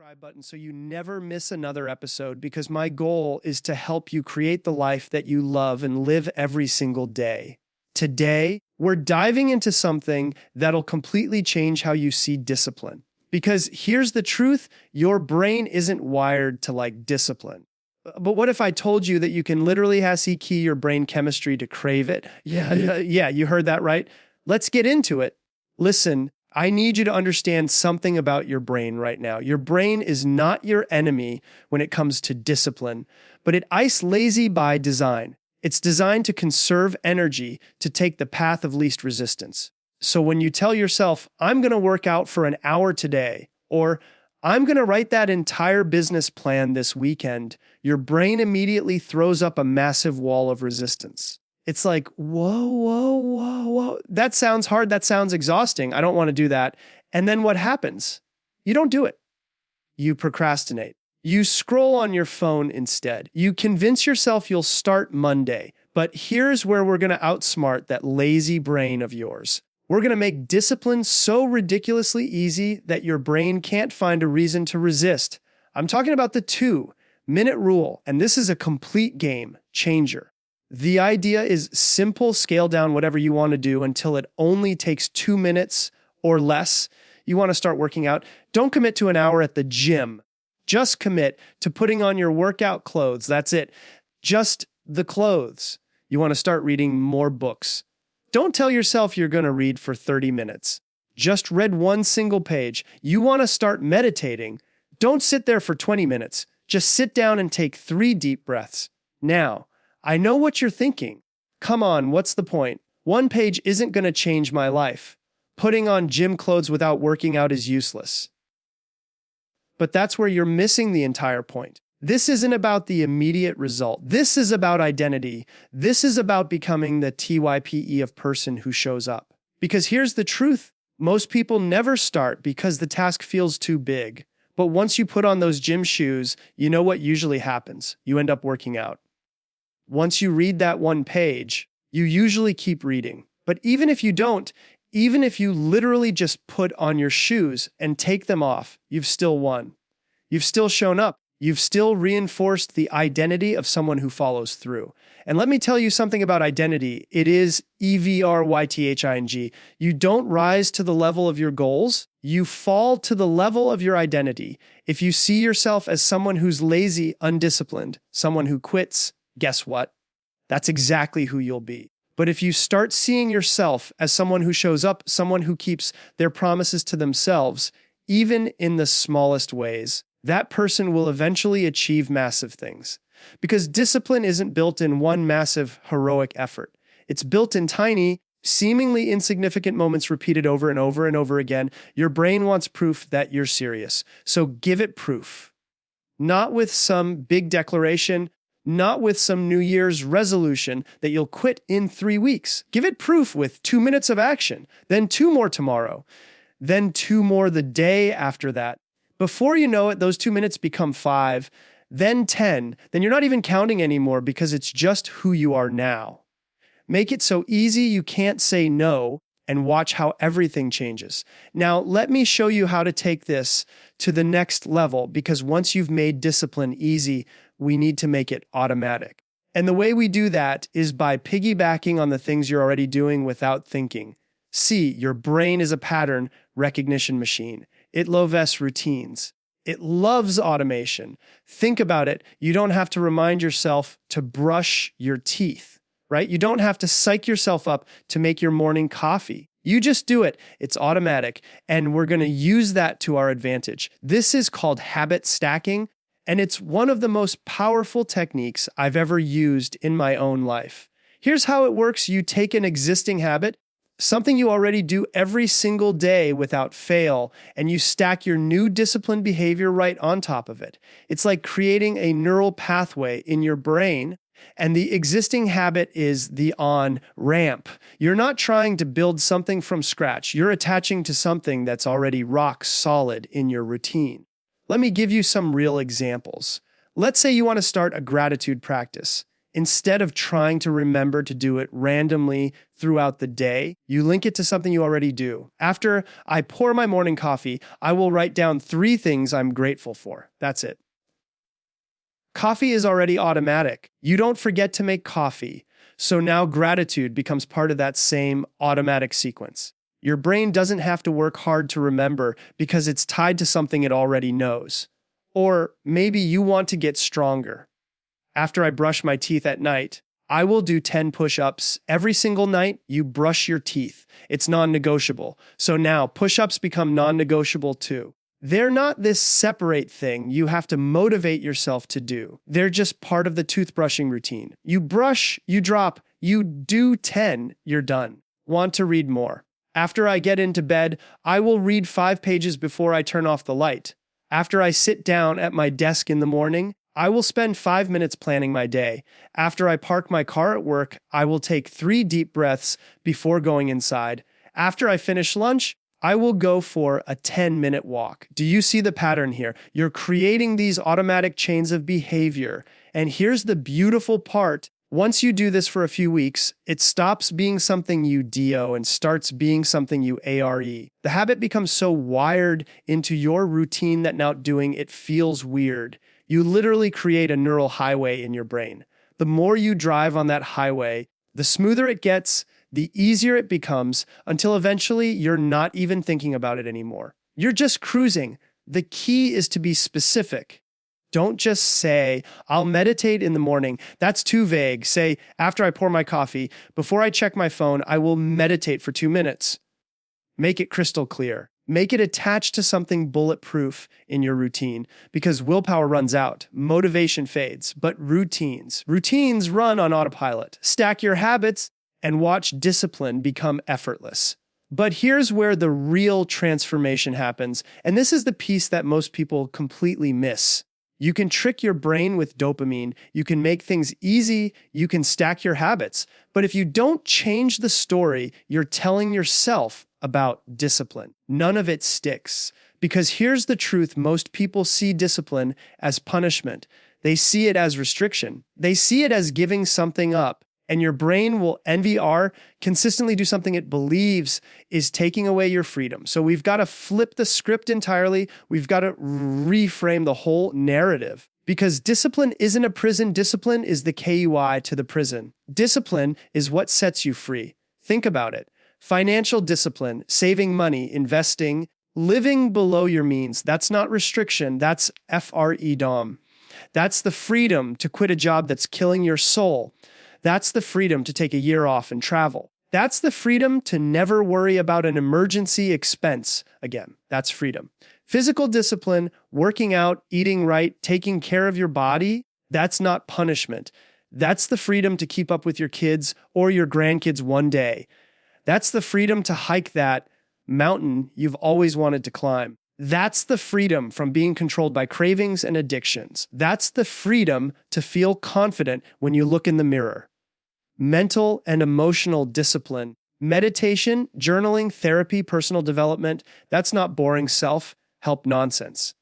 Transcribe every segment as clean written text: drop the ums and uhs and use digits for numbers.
subscribe button so you never miss another episode, because my goal is to help you create the life that you love and live every single day. Today, we're diving into something that'll completely change how you see discipline. Because here's the truth, your brain isn't wired to like discipline. But what if I told you that you can literally key your brain chemistry to crave it? Yeah, you heard that right. Let's get into it. Listen, I need you to understand something about your brain right now. Your brain is not your enemy when it comes to discipline, but it is lazy by design. It's designed to conserve energy, to take the path of least resistance. So when you tell yourself, I'm going to work out for an hour today, or I'm going to write that entire business plan this weekend, your brain immediately throws up a massive wall of resistance. It's like, whoa. That sounds hard. That sounds exhausting. I don't want to do that. And then what happens? You don't do it. You procrastinate. You scroll on your phone instead. You convince yourself you'll start Monday. But here's where we're going to outsmart that lazy brain of yours. We're going to make discipline so ridiculously easy that your brain can't find a reason to resist. I'm talking about the 2-minute rule, and this is a complete game changer. The idea is simple: scale down whatever you want to do until it only takes 2 minutes or less. You want to start working out. Don't commit to an hour at the gym. Just commit to putting on your workout clothes. That's it. Just the clothes. You want to start reading more books. Don't tell yourself you're going to read for 30 minutes. Just read one single page. You want to start meditating. Don't sit there for 20 minutes. Just sit down and take 3 deep breaths. Now, I know what you're thinking. Come on, what's the point? 1 page isn't going to change my life. Putting on gym clothes without working out is useless. But that's where you're missing the entire point. This isn't about the immediate result. This is about identity. This is about becoming the TYPE of person who shows up. Because here's the truth. Most people never start because the task feels too big. But once you put on those gym shoes, you know what usually happens. You end up working out. Once you read that 1 page, you usually keep reading. But even if you don't, even if you literally just put on your shoes and take them off, you've still won. You've still shown up. You've still reinforced the identity of someone who follows through. And let me tell you something about identity. It is everything. You don't rise to the level of your goals. You fall to the level of your identity. If you see yourself as someone who's lazy, undisciplined, someone who quits, guess what? That's exactly who you'll be. But if you start seeing yourself as someone who shows up, someone who keeps their promises to themselves, even in the smallest ways, that person will eventually achieve massive things. Because discipline isn't built in one massive, heroic effort. It's built in tiny, seemingly insignificant moments repeated over and over and over again. Your brain wants proof that you're serious. So give it proof. Not with some big declaration, not with some New Year's resolution that you'll quit in 3 weeks. Give it proof with 2 minutes of action, then 2 more tomorrow, then 2 more the day after that. Before you know it, those 2 minutes become 5, then 10, then you're not even counting anymore because it's just who you are now. Make it so easy you can't say no, and watch how everything changes. Now, let me show you how to take this to the next level, because once you've made discipline easy, we need to make it automatic. And the way we do that is by piggybacking on the things you're already doing without thinking. See, your brain is a pattern recognition machine. It loves routines. It loves automation. Think about it. You don't have to remind yourself to brush your teeth, right? You don't have to psych yourself up to make your morning coffee. You just do it. It's automatic. And we're going to use that to our advantage. This is called habit stacking, and it's one of the most powerful techniques I've ever used in my own life. Here's how it works. You take an existing habit, something you already do every single day without fail, and you stack your new disciplined behavior right on top of it. It's like creating a neural pathway in your brain, and the existing habit is the on-ramp. You're not trying to build something from scratch. You're attaching to something that's already rock solid in your routine. Let me give you some real examples. Let's say you want to start a gratitude practice. Instead of trying to remember to do it randomly throughout the day, you link it to something you already do. After I pour my morning coffee, I will write down 3 things I'm grateful for. That's it. Coffee is already automatic. You don't forget to make coffee. So now gratitude becomes part of that same automatic sequence. Your brain doesn't have to work hard to remember because it's tied to something it already knows. Or maybe you want to get stronger. After I brush my teeth at night, I will do 10 push-ups. Every single night, you brush your teeth. It's non-negotiable. So now push-ups become non-negotiable too. They're not this separate thing you have to motivate yourself to do. They're just part of the toothbrushing routine. You brush, you drop, you do 10, you're done. Want to read more? After I get into bed, I will read 5 pages before I turn off the light. After I sit down at my desk in the morning, I will spend 5 minutes planning my day. After I park my car at work, I will take 3 deep breaths before going inside. After I finish lunch, I will go for a 10-minute walk. Do you see the pattern here? You're creating these automatic chains of behavior. And here's the beautiful part. Once you do this for a few weeks, it stops being something you do and starts being something you are. The habit becomes so wired into your routine that now doing it feels weird. You literally create a neural highway in your brain. The more you drive on that highway, the smoother it gets, the easier it becomes, until eventually you're not even thinking about it anymore. You're just cruising. The key is to be specific. Don't just say, I'll meditate in the morning. That's too vague. Say, after I pour my coffee, before I check my phone, I will meditate for 2 minutes. Make it crystal clear. Make it attached to something bulletproof in your routine, because willpower runs out, motivation fades, but routines run on autopilot. Stack your habits and watch discipline become effortless. But here's where the real transformation happens, and this is the piece that most people completely miss. You can trick your brain with dopamine, you can make things easy, you can stack your habits, but if you don't change the story you're telling yourself about discipline, none of it sticks. Because here's the truth: most people see discipline as punishment. They see it as restriction. They see it as giving something up. And your brain will consistently do something it believes is taking away your freedom. So we've got to flip the script entirely. We've got to reframe the whole narrative. Because discipline isn't a prison. Discipline is the KUI to the prison. Discipline is what sets you free. Think about it. Financial discipline, saving money, investing, living below your means. That's not restriction. That's freedom. That's the freedom to quit a job that's killing your soul. That's the freedom to take a year off and travel. That's the freedom to never worry about an emergency expense again. That's freedom. Physical discipline, working out, eating right, taking care of your body, that's not punishment. That's the freedom to keep up with your kids or your grandkids one day. That's the freedom to hike that mountain you've always wanted to climb. That's the freedom from being controlled by cravings and addictions. That's the freedom to feel confident when you look in the mirror. Mental and emotional discipline, meditation, journaling, therapy, personal development, that's not boring self-help nonsense.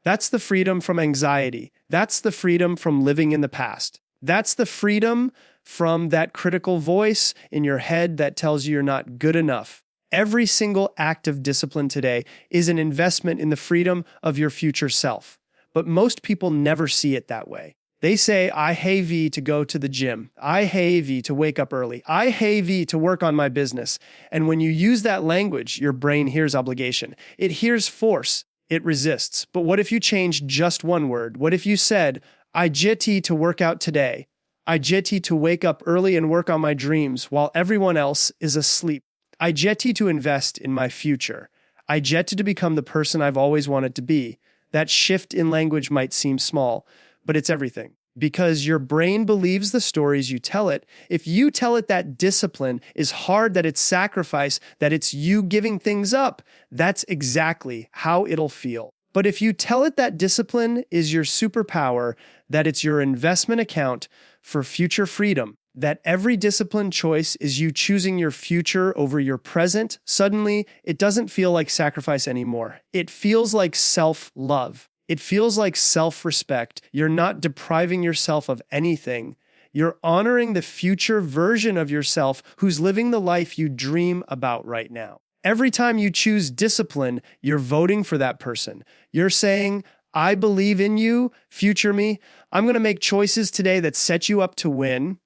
That's the freedom from anxiety. That's the freedom from living in the past. That's the freedom from that critical voice in your head that tells you you're not good enough. Every single act of discipline today is an investment in the freedom of your future self. But most people never see it that way. They say, I have to go to the gym. I have to wake up early. I have to work on my business. And when you use that language, your brain hears obligation. It hears force. It resists. But what if you change just one word? What if you said, I jetty to work out today. I jetty to wake up early and work on my dreams while everyone else is asleep. I jetty to invest in my future. I jetty to become the person I've always wanted to be. That shift in language might seem small, but it's everything. Because your brain believes the stories you tell it. If you tell it that discipline is hard, that it's sacrifice, that it's you giving things up, that's exactly how it'll feel. But if you tell it that discipline is your superpower, that it's your investment account for future freedom, that every discipline choice is you choosing your future over your present, suddenly it doesn't feel like sacrifice anymore. It feels like self-love. It feels like self-respect. You're not depriving yourself of anything. You're honoring the future version of yourself who's living the life you dream about right now. Every time you choose discipline, you're voting for that person. You're saying, I believe in you, future me. I'm going to make choices today that set you up to win.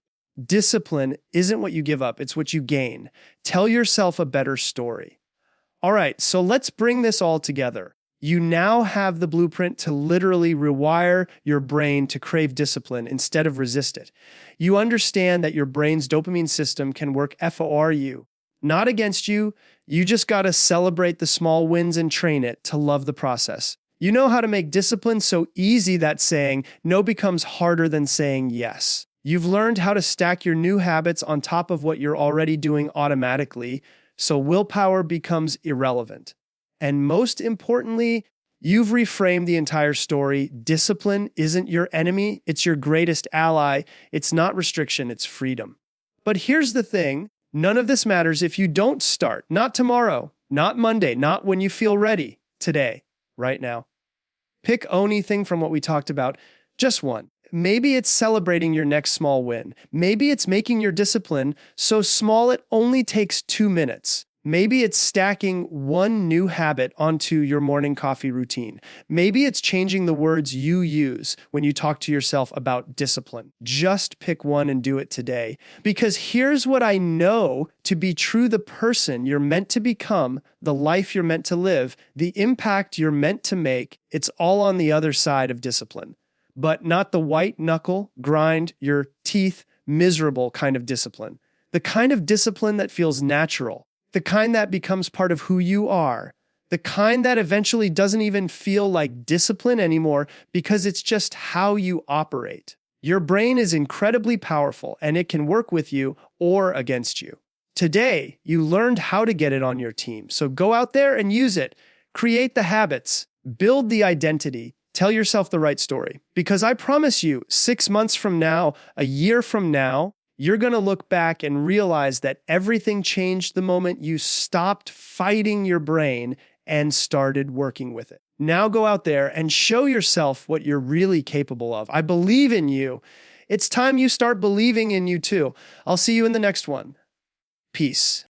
Discipline isn't what you give up, it's what you gain. Tell yourself a better story. All right, so let's bring this all together. You now have the blueprint to literally rewire your brain to crave discipline instead of resist it. You understand that your brain's dopamine system can work for you, not against you. You just got to celebrate the small wins and train it to love the process. You know how to make discipline so easy that saying no becomes harder than saying yes. You've learned how to stack your new habits on top of what you're already doing automatically, so willpower becomes irrelevant. And most importantly, you've reframed the entire story. Discipline isn't your enemy, it's your greatest ally. It's not restriction, it's freedom. But here's the thing, none of this matters if you don't start. Not tomorrow, not Monday, not when you feel ready. Today, right now. Pick anything from what we talked about, just one. Maybe it's celebrating your next small win. Maybe it's making your discipline so small it only takes 2 minutes. Maybe it's stacking one new habit onto your morning coffee routine. Maybe it's changing the words you use when you talk to yourself about discipline. Just pick one and do it today. Because here's what I know to be true: the person you're meant to become, the life you're meant to live, the impact you're meant to make, it's all on the other side of discipline. But not the white knuckle, grind your teeth, miserable kind of discipline. The kind of discipline that feels natural. The kind that becomes part of who you are. The kind that eventually doesn't even feel like discipline anymore because it's just how you operate. Your brain is incredibly powerful and it can work with you or against you. Today, you learned how to get it on your team, so go out there and use it. Create the habits, build the identity, tell yourself the right story. Because I promise you, 6 months from now, a year from now, you're going to look back and realize that everything changed the moment you stopped fighting your brain and started working with it. Now go out there and show yourself what you're really capable of. I believe in you. It's time you start believing in you too. I'll see you in the next one. Peace.